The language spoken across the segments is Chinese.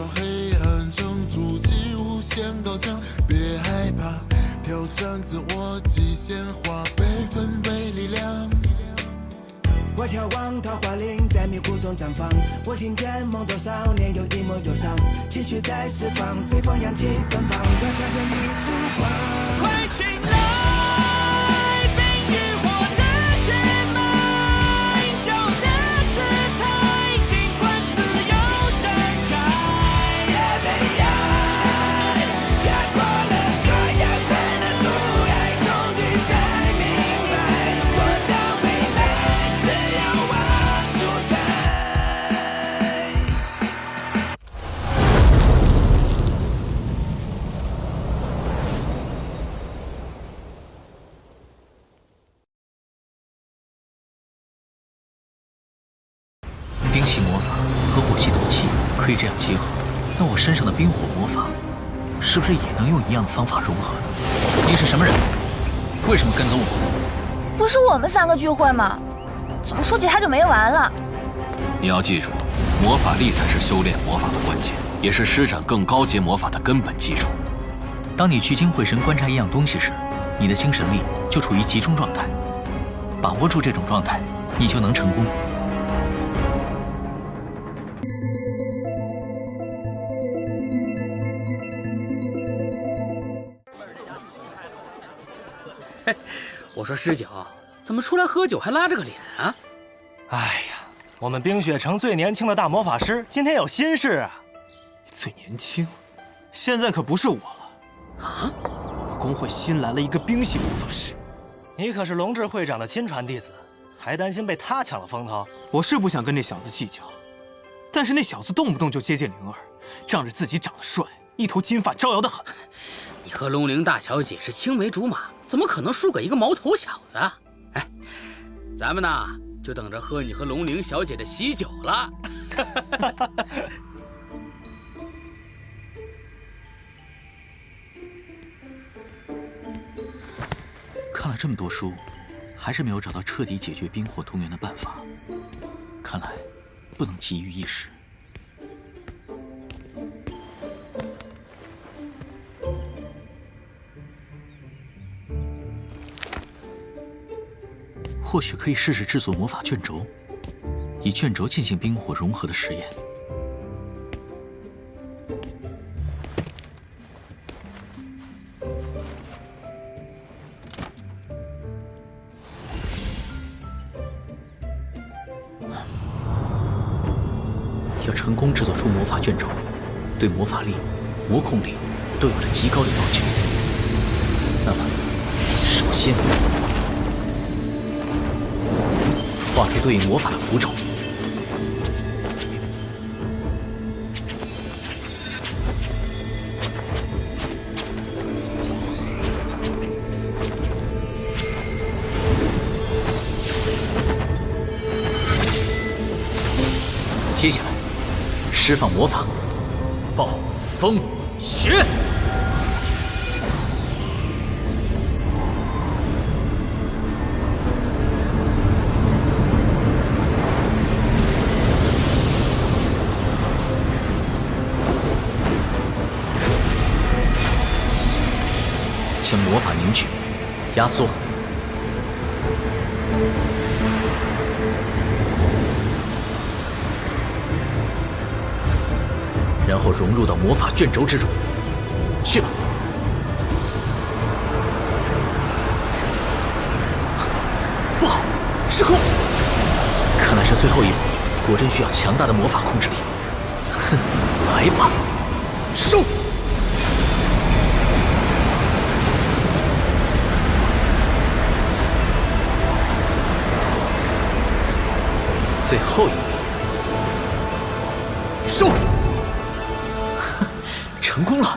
少黑暗中筑起无限高墙，别害怕，挑战自我极限，化悲愤为力量。我眺望桃花林，在迷雾中绽放。我听见梦多少年有一抹忧伤，情绪在释放，随风扬起芬芳，多穿着一束光。快醒来，冰与火的血脉，旧的姿态，尽管自由盛开。也被爱压过了所有困难阻碍，终于才明白，我的未来只有我主宰。冰系魔法和火系斗气可以这样结合，那我身上的冰火魔法是不是也能用一样的方法融合呢？你是什么人？为什么跟踪我？不是我们3个聚会吗？怎么说起他就没完了？你要记住，魔法力才是修炼魔法的关键，也是施展更高阶魔法的根本基础。当你聚精会神观察一样东西时，你的精神力就处于集中状态，把握住这种状态，你就能成功。我说师九，怎么出来喝酒还拉着个脸啊？哎呀，我们冰雪城最年轻的大魔法师今天有心事啊！最年轻，现在可不是我了啊！我们工会新来了一个冰系魔法师，你可是龙志会长的亲传弟子，还担心被他抢了风头？我是不想跟这小子计较，但是那小子动不动就接近灵儿，仗着自己长得帅，一头金发招摇的很。你和龙灵大小姐是青梅竹马，怎么可能输给一个毛头小子？哎，咱们呢就等着喝你和龙灵小姐的喜酒了。看了这么多书，还是没有找到彻底解决冰火同源的办法。看来不能急于一时。或许可以试试制作魔法卷轴，以卷轴进行冰火融合的实验。要成功制作出魔法卷轴，对魔法力、魔控力都有着极高的要求。那么，首先画出对应魔法的符咒。接下来，释放魔法，暴风雪。将魔法凝聚、压缩，然后融入到魔法卷轴之中。去吧。不好，失控！看来是最后一步，果真需要强大的魔法控制力。哼，来吧，收！最后一步，收！成功了！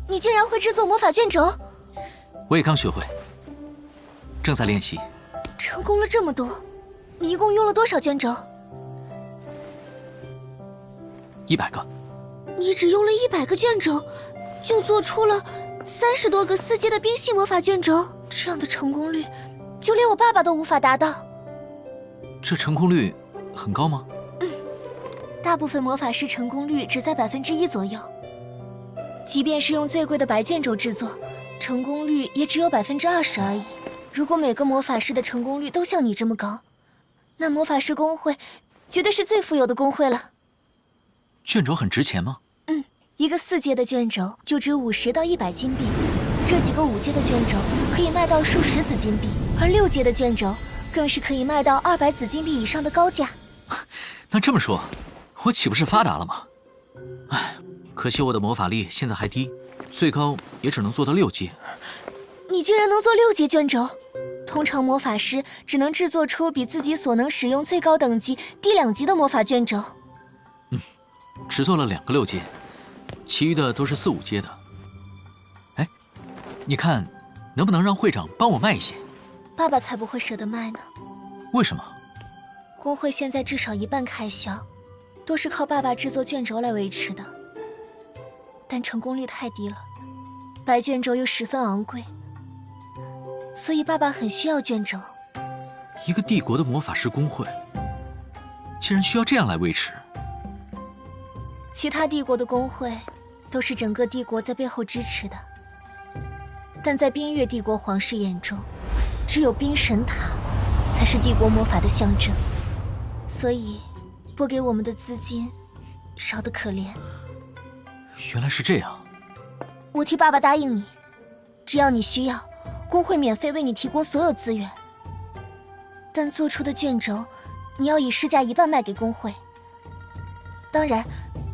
你竟然会制作魔法卷轴？我也刚学会，正在练习。成功了这么多，你一共用了多少卷轴？100个。你只用了100个卷轴，就做出了30多个4阶的冰系魔法卷轴，这样的成功率，就连我爸爸都无法达到。这成功率很高吗？大部分魔法师成功率只在1%左右。即便是用最贵的白卷轴制作，成功率也只有20%而已。如果每个魔法师的成功率都像你这么高，那魔法师公会绝对是最富有的公会了。卷轴很值钱吗？一个4阶的卷轴就值50到100金币，这几个5阶的卷轴可以卖到数十紫金币，而6阶的卷轴更是可以卖到200紫金币以上的高价。那这么说，我岂不是发达了吗？唉，可惜我的魔法力现在还低，最高也只能做到6阶。你竟然能做6阶卷轴？通常魔法师只能制作出比自己所能使用最高等级低2级的魔法卷轴。只做了2个6阶，其余的都是4、5阶的。哎，你看能不能让会长帮我卖一些？爸爸才不会舍得卖呢。为什么？工会现在至少1半开销都是靠爸爸制作卷轴来维持的，但成功率太低了，白卷轴又十分昂贵，所以爸爸很需要卷轴。一个帝国的魔法师工会，竟然需要这样来维持？其他帝国的工会都是整个帝国在背后支持的，但在冰月帝国皇室眼中，只有冰神塔才是帝国魔法的象征，所以拨给我们的资金少得可怜。原来是这样。我替爸爸答应你，只要你需要，工会免费为你提供所有资源，但做出的卷轴你要以市价1半卖给工会。当然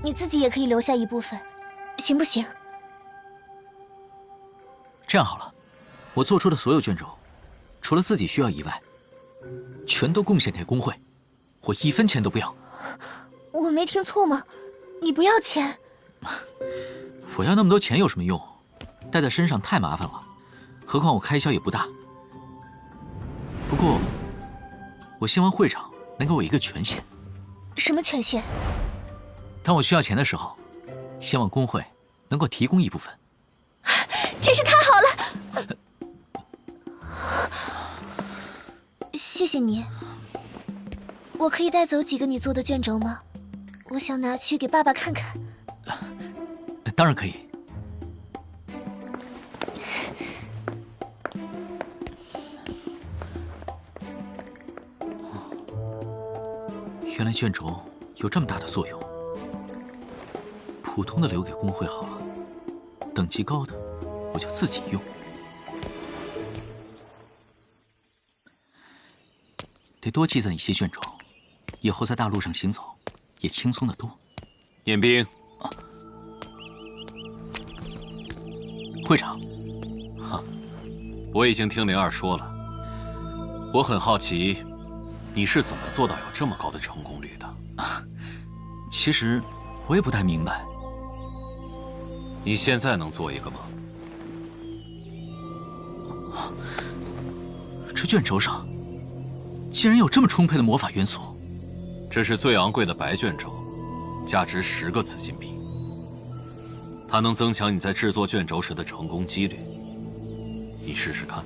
你自己也可以留下一部分，行不行？这样好了，我做出的所有卷轴，除了自己需要以外，全都贡献给工会，我1分钱都不要。我没听错吗？你不要钱？我要那么多钱有什么用？带在身上太麻烦了，何况我开销也不大。不过，我希望会长能给我一个权限。什么权限？当我需要钱的时候，希望工会能够提供一部分。真是太好了！谢谢你。我可以带走几个你做的卷轴吗？我想拿去给爸爸看看。当然可以。原来卷轴有这么大的作用。普通的留给工会好了，等级高的我就自己用。得多积攒一些卷轴，以后在大陆上行走也轻松得多。彦兵，会长，我已经听灵儿说了，我很好奇，你是怎么做到有这么高的成功率的？其实我也不太明白。你现在能做一个吗？这卷轴上竟然有这么充沛的魔法元素。这是最昂贵的白卷轴，价值10个紫金币。它能增强你在制作卷轴时的成功几率。你试试看。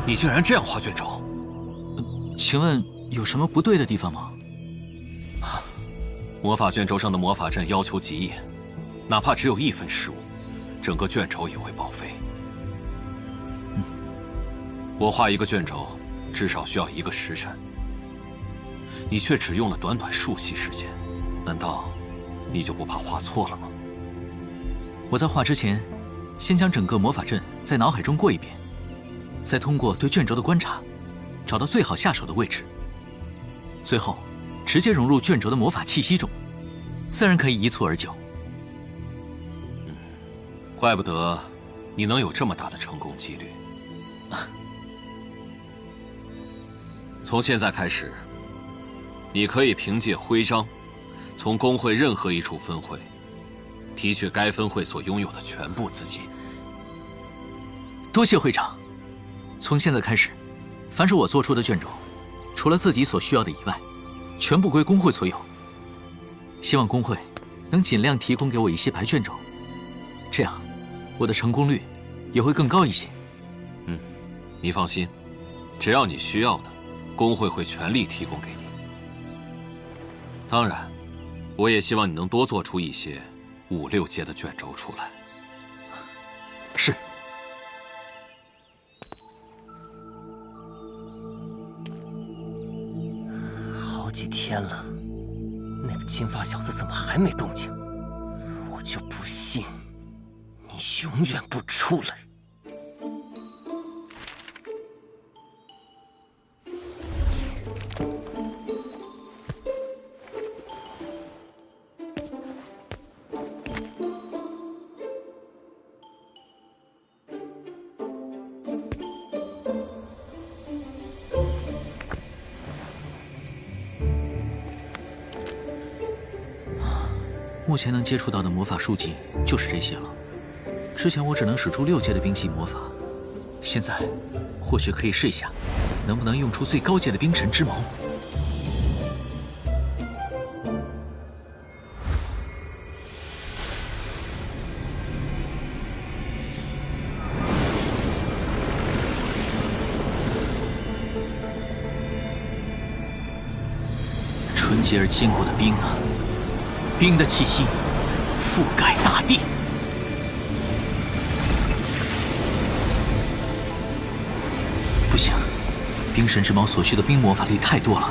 你竟然这样画卷轴？请问有什么不对的地方吗？魔法卷轴上的魔法阵要求极严，哪怕只有1分失误，整个卷轴也会报废。我画一个卷轴至少需要1个时辰，你却只用了短短数息时间，难道你就不怕画错了吗？我在画之前，先将整个魔法阵在脑海中过一遍，再通过对卷轴的观察，找到最好下手的位置，最后直接融入卷轴的魔法气息中，自然可以一蹴而就。怪不得你能有这么大的成功几率。从现在开始，你可以凭借徽章，从工会任何一处分会提取该分会所拥有的全部资金。多谢会长。从现在开始，凡是我做出的卷轴，除了自己所需要的以外，全部归工会所有。希望工会能尽量提供给我一些白卷轴，这样我的成功率也会更高一些。你放心，只要你需要的，工会会全力提供给你。当然，我也希望你能多做出一些5、6阶的卷轴出来。是。好几天了，那个金发小子怎么还没动静？我就不信你永远不出来。目前能接触到的魔法书籍就是这些了。之前我只能使出6阶的冰系魔法，现在或许可以试一下，能不能用出最高阶的冰神之矛。纯洁而坚固的冰啊！冰的气息覆盖大地，不行，冰神之矛所需的冰魔法力太多了，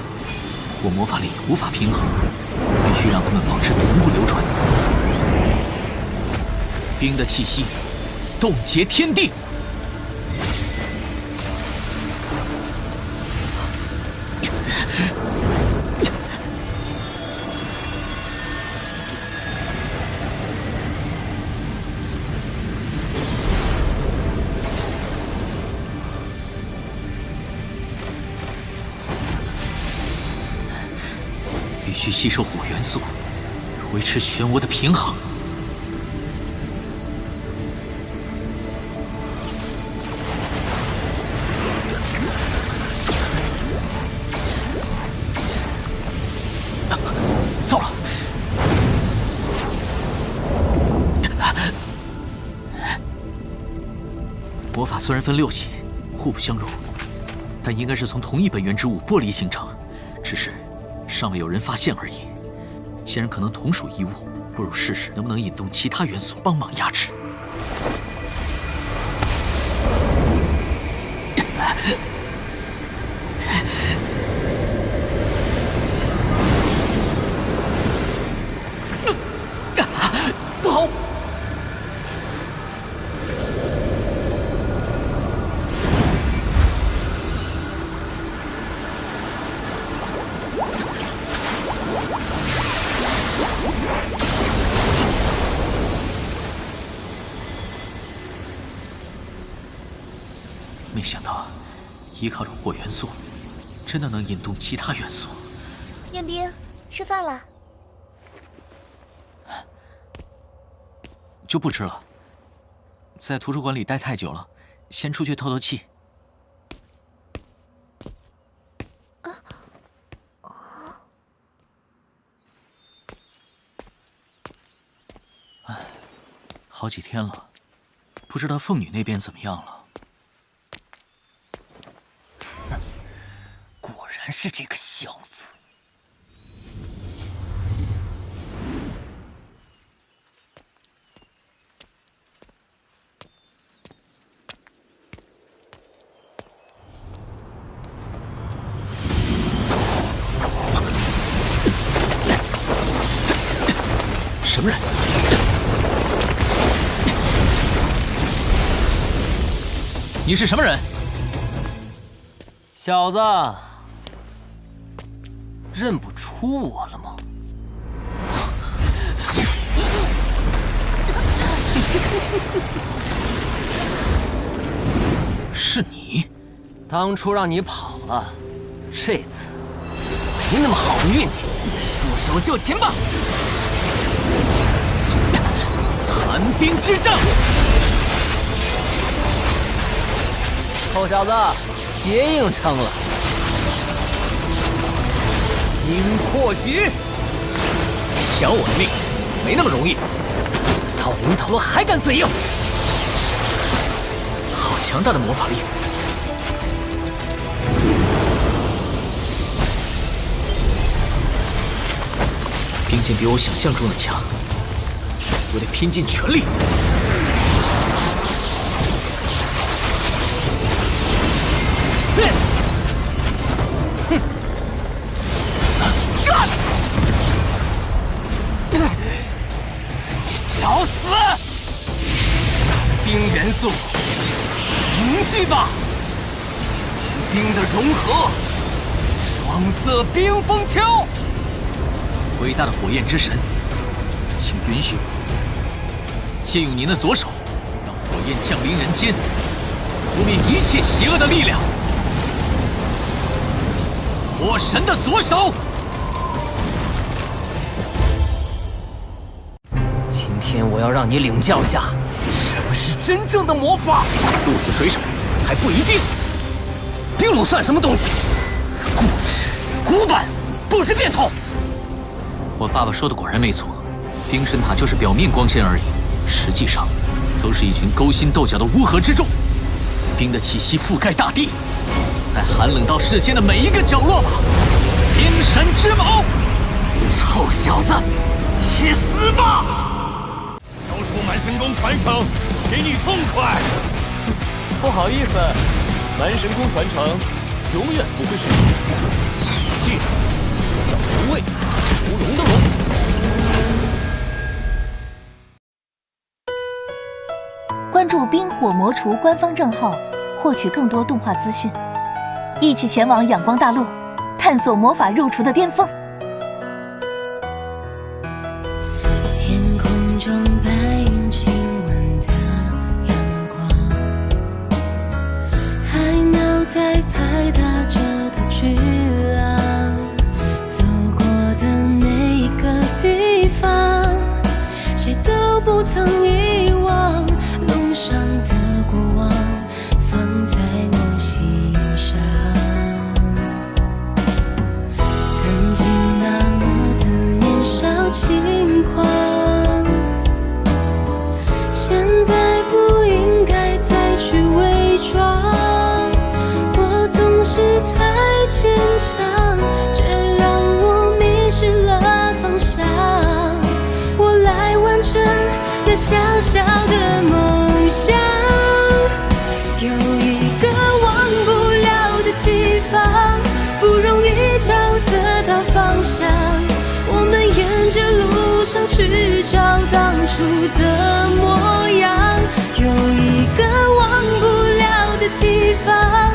火魔法力无法平衡，必须让它们保持同步流传。冰的气息冻结天地。必须吸收火元素，维持漩涡的平衡。糟了！魔法虽然分6系，互不相容，但应该是从同一本源之物剥离形成，只是尚未有人发现而已。既然可能同属一物，不如试试能不能引动其他元素帮忙压制。不好！没想到，依靠着火元素，真的能引动其他元素。彦兵，吃饭了。就不吃了，在图书馆里待太久了，先出去透透气。好几天了，不知道凤女那边怎么样了。果然是这个小子。什么人？你是什么人？小子，认不出我了吗？是你？当初让你跑了，这次没那么好的运气，束手就擒吧！寒冰之杖，臭小子，别硬撑了！冰破局，抢我的命，没那么容易。死到临头了还敢嘴硬？好强大的魔法力！冰剑比我想象中的强，我得拼尽全力。找死！冰元素凝聚吧，冰的融合，双色冰封条。伟大的火焰之神，请允许我借用您的左手，让火焰降临人间，扑灭一切邪恶的力量。火神的左手。今天我要让你领教下什么是真正的魔法。鹿死谁手还不一定。冰弩算什么东西？固执、古板，不知变通。我爸爸说的果然没错，冰神塔就是表面光鲜而已，实际上都是一群勾心斗角的乌合之众。冰的气息覆盖大地，在寒冷到世间的每一个角落吧。冰神之矛，臭小子，去死吧！交出蛮神功传承，给你痛快！不好意思，蛮神功传承永远不会是你。记住，我叫龙卫，屠龙的龙。关注冰火魔厨官方账号，获取更多动画资讯，一起前往仰光大陆，探索魔法入厨的巅峰。天空中白云晴朗的阳光，海鸟在拍打着的巨浪，走过的每一个地方，谁都不曾遗忘路上的过往，放在我心上。曾经那么的年少轻狂，现在不应该再去伪装。我总是太坚强，却让我迷失了方向。我来完成那小小的梦想，有一个忘不了的地方，不容易找得到方向。我们沿着路上去找当初的模样，有一个忘不了的地方，